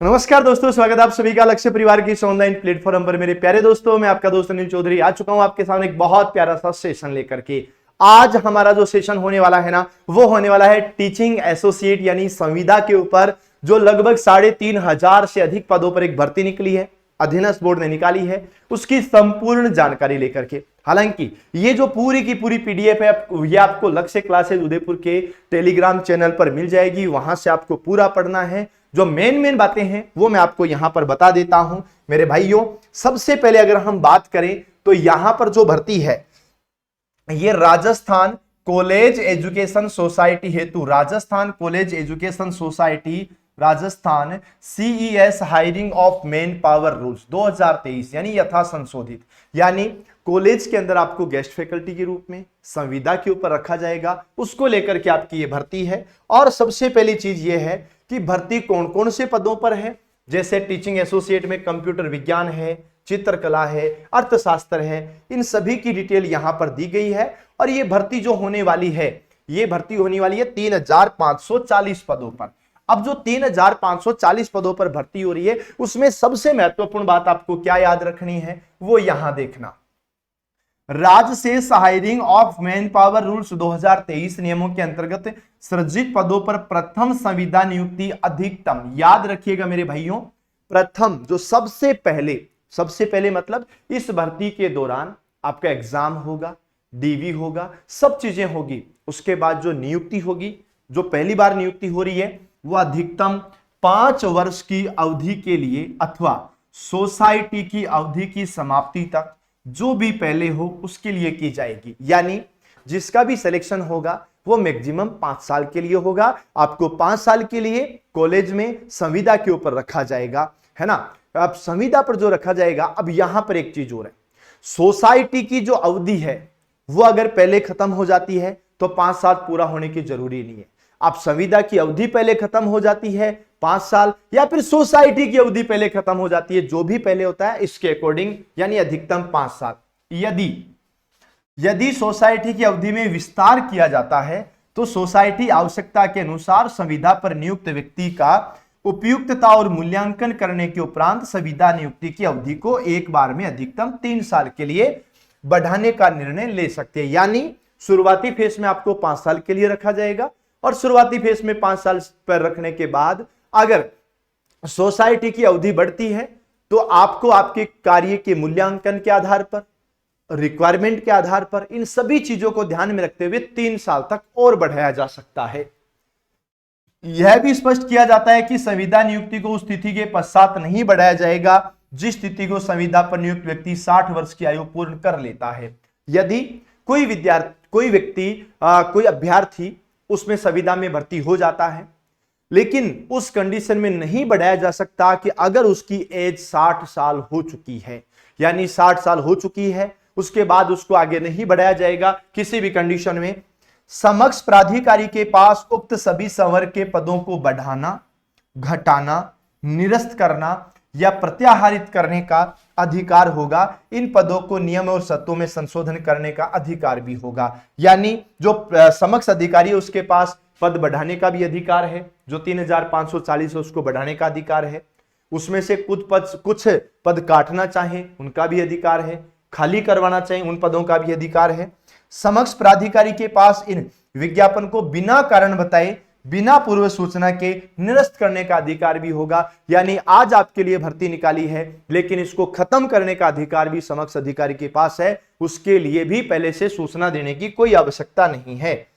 नमस्कार दोस्तों, स्वागत है आप सभी का लक्ष्य परिवार की इस ऑनलाइन प्लेटफॉर्म पर। मेरे प्यारे दोस्तों, मैं आपका दोस्त अनिल चौधरी आ चुका हूं आपके सामने एक बहुत प्यारा सा सेशन लेकर के। आज हमारा जो सेशन होने वाला है ना, वो होने वाला है टीचिंग एसोसिएट यानी संविदा के ऊपर, जो लगभग 3,500 से अधिक पदों पर एक भर्ती निकली है, अधीनस्थ बोर्ड ने निकाली है, उसकी संपूर्ण जानकारी लेकर के। हालांकि ये जो पूरी की पूरी पीडीएफ है, ये आपको लक्ष्य क्लासेज उदयपुर के टेलीग्राम चैनल पर मिल जाएगी। वहां से आपको पूरा पढ़ना है। जो मेन बातें हैं वो मैं आपको यहां पर बता देता हूं मेरे भाइयों। सबसे पहले अगर हम बात करें तो यहां पर जो भर्ती है, ये राजस्थान कॉलेज एजुकेशन सोसाइटी हेतु, Rajasthan college education society Rajasthan CES hiring of manpower rules 2023 यानी यथा संशोधित, यानी कॉलेज के अंदर आपको गेस्ट फैकल्टी के रूप में संविदा के ऊपर रखा जाएगा, उसको लेकर के आपकी ये भर्ती है। और सबसे पहली चीज ये है कि भर्ती कौन कौन से पदों पर है। जैसे टीचिंग एसोसिएट में कंप्यूटर विज्ञान है, चित्रकला है, अर्थशास्त्र है, इन सभी की डिटेल यहां पर दी गई है। और ये भर्ती जो होने वाली है, ये भर्ती होने वाली है 3,540 पदों पर। अब जो 3,540 पदों पर भर्ती हो रही है, उसमें सबसे महत्वपूर्ण बात आपको क्या याद रखनी है, वो यहां देखना। राजशेष hiring of manpower rules 2023 नियमों के अंतर्गत सृजित पदों पर प्रथम संविदा नियुक्ति अधिकतम, याद रखिएगा मेरे भाइयों, प्रथम जो सबसे पहले मतलब इस भर्ती के दौरान आपका एग्जाम होगा, डीवी होगा, सब चीजें होगी। उसके बाद जो नियुक्ति होगी, जो पहली बार नियुक्ति हो रही है, वह अधिकतम 5 वर्ष की अवधि के लिए अथवा सोसाइटी की अवधि की समाप्ति तक जो भी पहले हो उसके लिए की जाएगी। यानी जिसका भी सिलेक्शन होगा वो मैक्सिमम 5 साल के लिए होगा। आपको 5 साल के लिए कॉलेज में संविदा के ऊपर रखा जाएगा, है ना। अब संविदा पर जो रखा जाएगा, अब यहां पर एक चीज और है, सोसाइटी की जो अवधि है वो अगर पहले खत्म हो जाती है तो 5 साल पूरा होने की जरूरी नहीं है। आप संविदा की अवधि पहले खत्म हो जाती है 5 साल, या फिर सोसाइटी की अवधि पहले खत्म हो जाती है, जो भी पहले होता है इसके अकॉर्डिंग, यानी अधिकतम 5 साल। यदि सोसाइटी की अवधि में विस्तार किया जाता है तो सोसाइटी आवश्यकता के अनुसार संविदा पर नियुक्त व्यक्ति का उपयुक्तता और मूल्यांकन करने के उपरांत संविदा नियुक्ति की अवधि को एक बार में अधिकतम 3 साल के लिए बढ़ाने का निर्णय ले सकते हैं। यानी शुरुआती फेज में आपको 5 साल के लिए रखा जाएगा, और शुरुआती फेज में 5 साल पर रखने के बाद अगर सोसाइटी की अवधि बढ़ती है तो आपको आपके कार्य के मूल्यांकन के आधार पर, रिक्वायरमेंट के आधार पर, इन सभी चीजों को ध्यान में रखते हुए 3 साल तक और बढ़ाया जा सकता है। यह भी स्पष्ट किया जाता है कि संविदा नियुक्ति को उस तिथि के पश्चात नहीं बढ़ाया जाएगा जिस तिथि को संविदा पर नियुक्त व्यक्ति 60 वर्ष की आयु पूर्ण कर लेता है। यदि कोई अभ्यर्थी उसमें संविदा में भर्ती हो जाता है, लेकिन उस कंडीशन में नहीं बढ़ाया जा सकता कि अगर उसकी एज 60 साल हो चुकी है, यानी 60 साल हो चुकी है, उसके बाद उसको आगे नहीं बढ़ाया जाएगा किसी भी कंडीशन में। समक्ष प्राधिकारी के पास उक्त सभी संवर्ग के पदों को बढ़ाना, घटाना, निरस्त करना या प्रत्याहारित करने का अधिकार होगा। इन पदों को नियम और शर्तों में संशोधन करने का अधिकार भी होगा। यानी जो समक्ष अधिकारी है उसके पास पद बढ़ाने का भी अधिकार है, जो 3,540 है उसको बढ़ाने का अधिकार है। उसमें से कुछ पद काटना चाहे उनका भी अधिकार है, खाली करवाना चाहे उन पदों का भी अधिकार है। समक्ष प्राधिकारी के पास इन विज्ञापन को बिना कारण बताए, बिना पूर्व सूचना के निरस्त करने का अधिकार भी होगा। यानी आज आपके लिए भर्ती निकाली है, लेकिन इसको खत्म करने का अधिकार भी समक्ष अधिकारी के पास है, उसके लिए भी पहले से सूचना देने की कोई आवश्यकता नहीं है।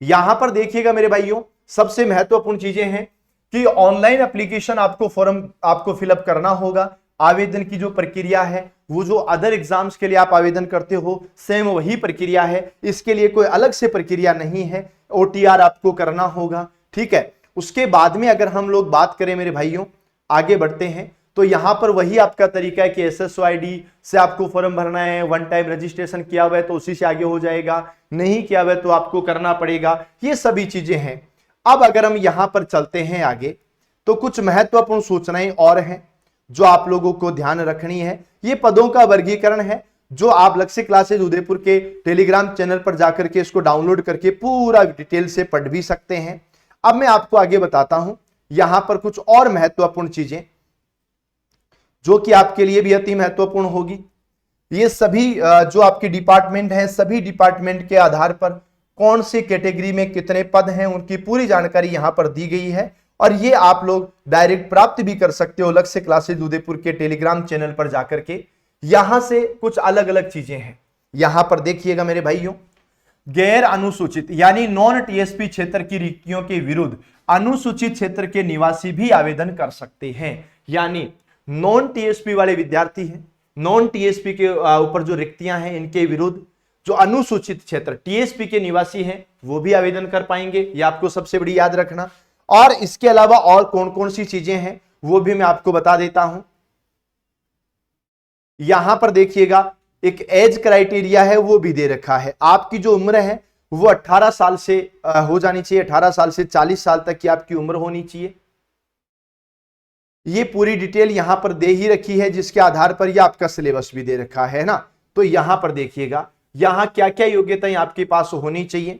यहां पर देखिएगा मेरे भाइयों, सबसे महत्वपूर्ण चीजें हैं कि ऑनलाइन एप्लीकेशन फॉर्म आपको फिलअप करना होगा। आवेदन की जो प्रक्रिया है वो जो अदर एग्जाम्स के लिए आप आवेदन करते हो सेम वही प्रक्रिया है, इसके लिए कोई अलग से प्रक्रिया नहीं है। ओटीआर आपको करना होगा, ठीक है। उसके बाद में अगर हम लोग बात करें मेरे भाइयों, आगे बढ़ते हैं, तो यहां पर वही आपका तरीका है कि एसएसओआईडी से आपको फॉर्म भरना है। वन टाइम रजिस्ट्रेशन किया हुआ है तो उसी से आगे हो जाएगा, नहीं किया हुआ है तो आपको करना पड़ेगा। ये सभी चीजें हैं। अब अगर हम यहां पर चलते हैं आगे, तो कुछ महत्वपूर्ण सूचनाएं और हैं जो आप लोगों को ध्यान रखनी है। ये पदों का वर्गीकरण है जो आप लक्ष्य क्लासेज उदयपुर के टेलीग्राम चैनल पर जाकर के इसको डाउनलोड करके पूरा डिटेल से पढ़ भी सकते हैं। अब मैं आपको आगे बताता हूं यहां पर कुछ और महत्वपूर्ण चीजें जो कि आपके लिए भी अति महत्वपूर्ण होगी। ये सभी जो आपके डिपार्टमेंट हैं, सभी डिपार्टमेंट के आधार पर कौन सी कैटेगरी में कितने पद हैं, उनकी पूरी जानकारी यहां पर दी गई है। और ये आप लोग डायरेक्ट प्राप्त भी कर सकते हो लक्ष्य क्लासेज उदयपुर के टेलीग्राम चैनल पर जाकर के। यहां से कुछ अलग अलग चीजें हैं। यहां पर देखिएगा मेरे भाइयों, गैर अनुसूचित यानी नॉन टीएसपी क्षेत्र की रिक्तियों के विरुद्ध अनुसूचित क्षेत्र के निवासी भी आवेदन कर सकते हैं। यानी नॉन टीएसपी वाले विद्यार्थी हैं, नॉन टीएसपी के ऊपर जो रिक्तियां हैं इनके विरुद्ध जो अनुसूचित क्षेत्र टीएसपी के निवासी हैं वो भी आवेदन कर पाएंगे। ये आपको सबसे बड़ी याद रखना। और इसके अलावा और कौन कौन सी चीजें हैं वो भी मैं आपको बता देता हूं। यहां पर देखिएगा एक एज क्राइटेरिया है वो भी दे रखा है। आपकी जो उम्र है वो 18 साल से हो जानी चाहिए, 18 साल से 40 साल तक की आपकी उम्र होनी चाहिए। ये पूरी डिटेल यहां पर दे ही रखी है, जिसके आधार पर ये आपका सिलेबस भी दे रखा है ना। तो यहां पर देखिएगा यहां क्या क्या योग्यताएं आपके पास होनी चाहिए।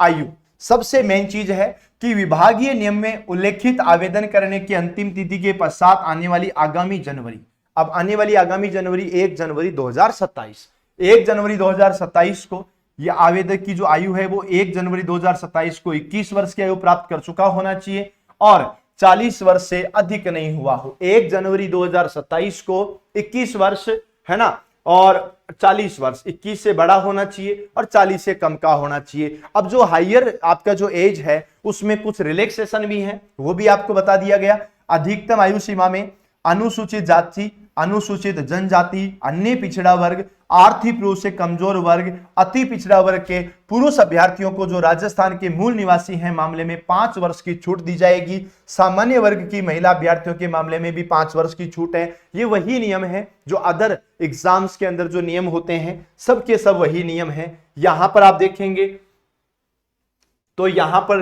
आयु सबसे मेन चीज है कि विभागीय नियम में उल्लेखित आवेदन करने की अंतिम तिथि के पश्चात आने वाली आगामी जनवरी, अब आने वाली आगामी जनवरी 1 जनवरी 2027, 1 जनवरी 2027 को यह आवेदक की जो आयु है वो 1 जनवरी 2027 को 21 वर्ष की आयु प्राप्त कर चुका होना चाहिए और 40 वर्ष से अधिक नहीं हुआ हो। 1 जनवरी 2027 को 21 वर्ष है ना, और 40 वर्ष, 21 से बड़ा होना चाहिए और 40 से कम का होना चाहिए। अब जो हायर आपका जो एज है उसमें कुछ रिलैक्सेशन भी है, वो भी आपको बता दिया गया। अधिकतम आयु सीमा में अनुसूचित जाति, अनुसूचित जनजाति, अन्य पिछड़ा वर्ग, आर्थिक रूप से कमजोर वर्ग, अति पिछड़ा वर्ग के पुरुष अभ्यर्थियों को जो राजस्थान के मूल निवासी हैं मामले में 5 वर्ष की छूट दी जाएगी। सामान्य वर्ग की महिला अभ्यर्थियों के मामले में भी 5 वर्ष की छूट है। ये वही नियम है जो अदर एग्जाम्स के अंदर जो नियम होते हैं सबके सब वही नियम है। यहां पर आप देखेंगे तो यहां पर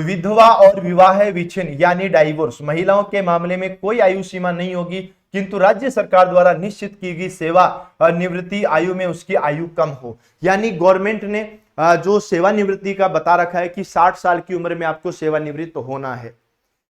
विधवा और विवाह विच्छिन्न यानी डाइवोर्स महिलाओं के मामले में कोई आयु सीमा नहीं होगी, किंतु राज्य सरकार द्वारा निश्चित की गई सेवा निवृत्ति आयु में उसकी आयु कम हो। यानी गवर्नमेंट ने जो सेवानिवृत्ति का बता रखा है कि 60 साल की उम्र में आपको सेवानिवृत्त होना है,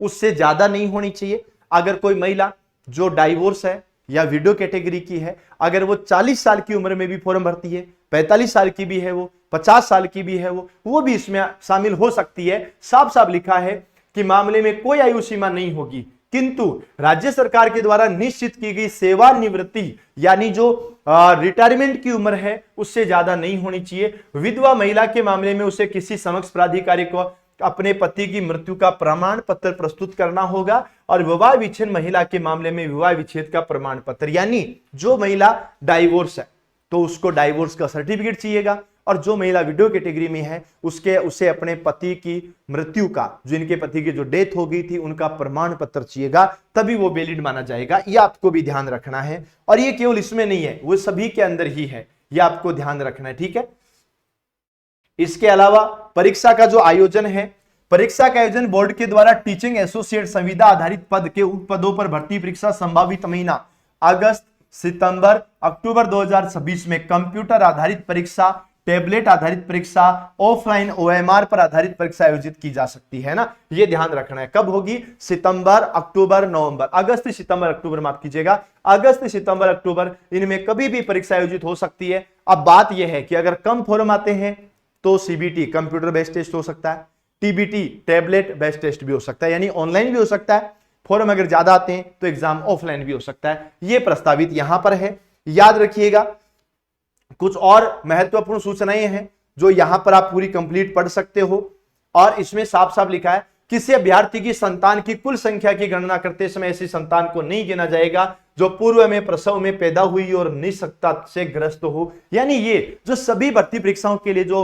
उससे ज्यादा नहीं होनी चाहिए। अगर कोई महिला जो डाइवोर्स है या विडो कैटेगरी की है, अगर वो 40 साल की उम्र में भी फॉर्म भरती है, 45 साल की भी है वो, 50 साल की भी है वो भी इसमें शामिल हो सकती है। साफ साफ लिखा है कि मामले में कोई आयु सीमा नहीं होगी, किंतु राज्य सरकार के द्वारा निश्चित की गई सेवानिवृत्ति यानी जो रिटायरमेंट की उम्र है उससे ज्यादा नहीं होनी चाहिए। विधवा महिला के मामले में उसे किसी समक्ष प्राधिकारी को अपने पति की मृत्यु का प्रमाण पत्र प्रस्तुत करना होगा और विवाह विच्छेद महिला के मामले में विवाह विच्छेद का प्रमाण पत्र, यानी जो महिला डाइवोर्स है तो उसको डाइवोर्स का सर्टिफिकेट चाहिएगा और जो महिला विडो कैटेगरी में है उसे अपने पति की मृत्यु का, जो इनके पति की जो डेथ हो गई थी उनका प्रमाण पत्र चाहिएगा, तभी वो वैलिड माना जाएगा। ये आपको भी ध्यान रखना है और ये केवल इसमें नहीं है, वो सभी के अंदर ही है, ये आपको ध्यान रखना है, ठीक है। इसके अलावा परीक्षा का जो आयोजन है, परीक्षा का आयोजन बोर्ड के द्वारा टीचिंग एसोसिएट संविदा आधारित पद के उप पदों पर भर्ती परीक्षा संभावित महीना अगस्त, सितंबर, अक्टूबर 2026 में कंप्यूटर आधारित परीक्षा, टैबलेट आधारित परीक्षा, ऑफलाइन ओएमआर पर आधारित परीक्षा आयोजित की जा सकती है ना। ये ध्यान रखना है। कब होगी? सितंबर, अक्टूबर, नवंबर, अगस्त, सितंबर, अक्टूबर, माफ कीजिएगा, अगस्त, सितंबर, अक्टूबर, इनमें कभी भी परीक्षा आयोजित हो सकती है। अब बात यह है कि अगर कम फॉर्म आते हैं तो सीबीटी कंप्यूटर बेस्ड टेस्ट हो सकता है, टीबीटी टैबलेट बेस्ड टेस्ट भी हो सकता है, यानी ऑनलाइन भी हो सकता है। फॉर्म अगर ज्यादा आते हैं तो एग्जाम ऑफलाइन भी हो सकता है। यह प्रस्तावित यहां पर है, याद रखिएगा। कुछ और महत्वपूर्ण सूचनाएं हैं जो यहां पर आप पूरी कंप्लीट पढ़ सकते हो और इसमें साफ साफ लिखा है किसी अभ्यर्थी की संतान की कुल संख्या की गणना करते समय ऐसी संतान को नहीं गिना जाएगा जो पूर्व में प्रसव में पैदा हुई और निःसंतानता से ग्रस्त हो। यानी ये जो सभी भर्ती परीक्षाओं के लिए जो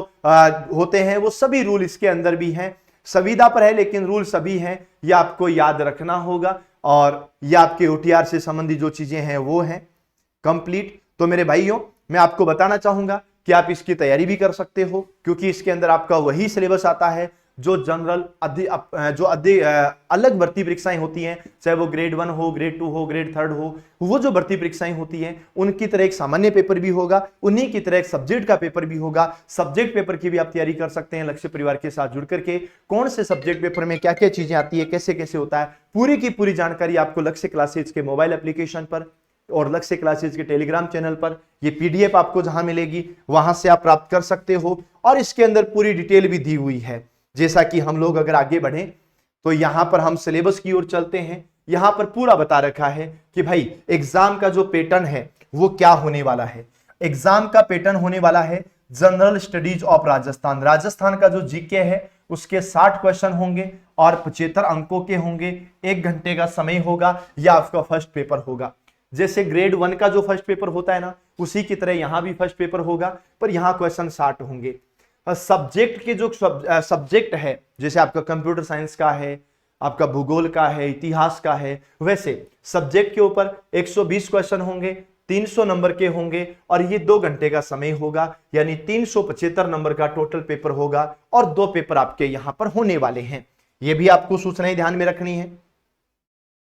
होते हैं वो सभी रूल इसके अंदर भी हैं। संविदा पर है लेकिन रूल सभी हैं, ये आपको याद रखना होगा। और ये आपके ओटीआर से संबंधित जो चीजें हैं वो हैं कंप्लीट। तो मेरे भाइयों, मैं आपको बताना चाहूंगा कि आप इसकी तैयारी भी कर सकते हो क्योंकि इसके अंदर आपका वही सिलेबस आता है, जो जनरल अलग भर्ती परीक्षाएं होती हैं, चाहे वो ग्रेड 1 हो, ग्रेड 2 हो, ग्रेड 3 हो, वो जो भर्ती परीक्षाएं होती हैं उनकी तरह एक सामान्य पेपर भी होगा, उन्हीं की तरह एक सब्जेक्ट का पेपर भी होगा। सब्जेक्ट पेपर की भी आप तैयारी कर सकते हैं लक्ष्य परिवार के साथ जुड़ करके। कौन से सब्जेक्ट पेपर में क्या क्या चीजें आती है, कैसे कैसे होता है, पूरी की पूरी जानकारी आपको लक्ष्य क्लासेज के मोबाइल एप्लीकेशन पर और लक्ष्य क्लासेज के टेलीग्राम चैनल पर, ये पीडीएफ आपको जहां मिलेगी वहां से आप प्राप्त कर सकते हो। और इसके अंदर पूरी डिटेल भी दी हुई है। जैसा कि हम लोग अगर आगे बढ़े तो यहां पर हम सिलेबस की ओर चलते हैं। यहां पर पूरा बता रखा है कि भाई एग्जाम का जो पैटर्न है वो क्या होने वाला है। एग्जाम का पैटर्न होने वाला है general studies of Rajasthan. Rajasthan का जो जीके है उसके 60 क्वेश्चन होंगे और 75 अंकों के होंगे। 1 घंटे का समय होगा, यह आपका फर्स्ट पेपर होगा। जैसे ग्रेड 1 का जो फर्स्ट पेपर होता है ना, उसी की तरह यहां भी फर्स्ट पेपर होगा, पर यहां क्वेश्चन 60 होंगे। सब्जेक्ट के जो सब्जेक्ट है, जैसे आपका कंप्यूटर साइंस का है, आपका भूगोल का है, इतिहास का है, वैसे सब्जेक्ट के ऊपर 120 क्वेश्चन होंगे, 300 नंबर के होंगे और ये 2 घंटे का समय होगा, यानी 375 नंबर का टोटल पेपर होगा और 2 पेपर आपके यहां पर होने वाले हैं। ये भी आपको सूचनाएं ध्यान में रखनी है।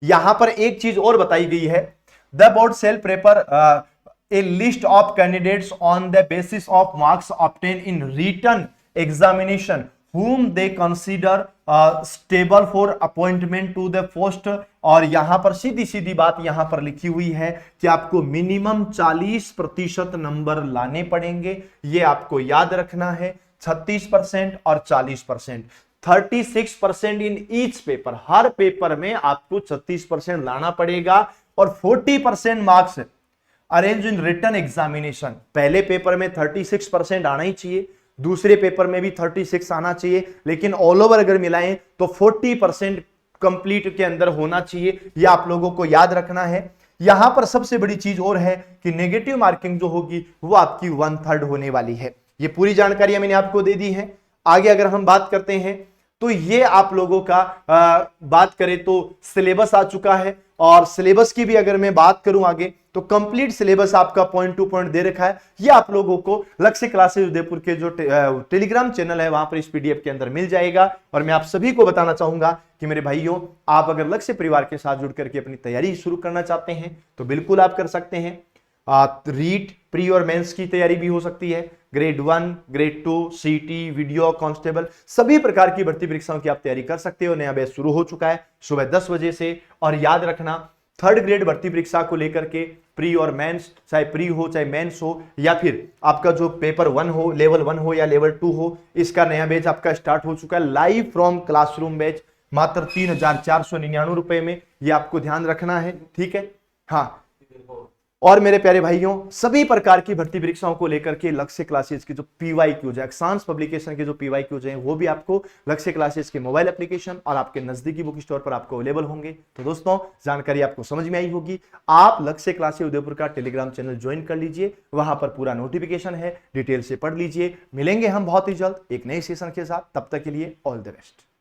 यहां पर एक चीज और बताई गई है, the board shall prepare a list of candidates on the basis of marks obtained in written examination whom they consider stable for appointment to the post। और यहां पर सीधी सीधी बात यहां पर लिखी हुई है कि आपको मिनिमम 40% नंबर लाने पड़ेंगे। ये आपको याद रखना है, 36% और 40%, 36% इन ईच पेपर। हर पेपर में आपको 36% लाना पड़ेगा और 40% marks arrange in written examination. पहले पेपर में 36% आना ही चाहिए, दूसरे पेपर में भी 36 आना चाहिए, लेकिन ऑल ओवर अगर मिलाएं तो 40% कंप्लीट के अंदर होना चाहिए। यह आप लोगों को याद रखना है। यहां पर सबसे बड़ी चीज और है कि नेगेटिव मार्किंग जो होगी वो आपकी 1/3 होने वाली है। ये पूरी जानकारी मैंने आपको दे दी है। आगे अगर हम बात करते हैं तो ये आप लोगों का बात करें तो सिलेबस आ चुका है, और सिलेबस की भी अगर मैं बात करूं आगे तो कंप्लीट सिलेबस आपका पॉइंट टू पॉइंट दे रखा है। ये आप लोगों को लक्ष्य क्लासेज उदयपुर के जो टेलीग्राम चैनल है वहां पर इस पीडीएफ के अंदर मिल जाएगा। और मैं आप सभी को बताना चाहूंगा कि मेरे भाइयों, आप अगर लक्ष्य परिवार के साथ जुड़ करके अपनी तैयारी शुरू करना चाहते हैं तो बिल्कुल आप कर सकते हैं। रीट, प्री और मेंस की तैयारी भी हो सकती है। ग्रेड 1, ग्रेड 2, सीटी, वीडियो कांस्टेबल, सभी प्रकार की भर्ती परीक्षाओं की आप तैयारी कर सकते हो। नया बैच शुरू हो चुका है सुबह 10 बजे से। और याद रखना, 3rd ग्रेड भर्ती परीक्षा को लेकर के प्री और मेंस, चाहे प्री हो चाहे मेंस हो, या फिर आपका जो पेपर 1 हो, लेवल 1 हो या लेवल 2 हो, इसका नया बैच आपका स्टार्ट हो चुका है। लाइव फ्रॉम क्लासरूम बैच मात्र 3,499 रुपए में। ये आपको ध्यान रखना है, ठीक है। हाँ, और मेरे प्यारे भाइयों, सभी प्रकार की भर्ती परीक्षाओं को लेकर के लक्ष्य क्लासेस की जो पीवाईक्यूज है, एक्सांस पब्लिकेशन के जो पीवाईक्यूज हैं, वो भी आपको लक्ष्य क्लासेस के मोबाइल एप्लीकेशन और आपके नजदीकी बुक स्टोर पर आपको अवेलेबल होंगे। तो दोस्तों, जानकारी आपको समझ में आई होगी। आप लक्ष्य क्लासेस उदयपुर का टेलीग्राम चैनल ज्वाइन कर लीजिए, वहां पर पूरा नोटिफिकेशन है, डिटेल से पढ़ लीजिए। मिलेंगे हम बहुत ही जल्द एक नए सेशन के साथ। तब तक के लिए ऑल द बेस्ट।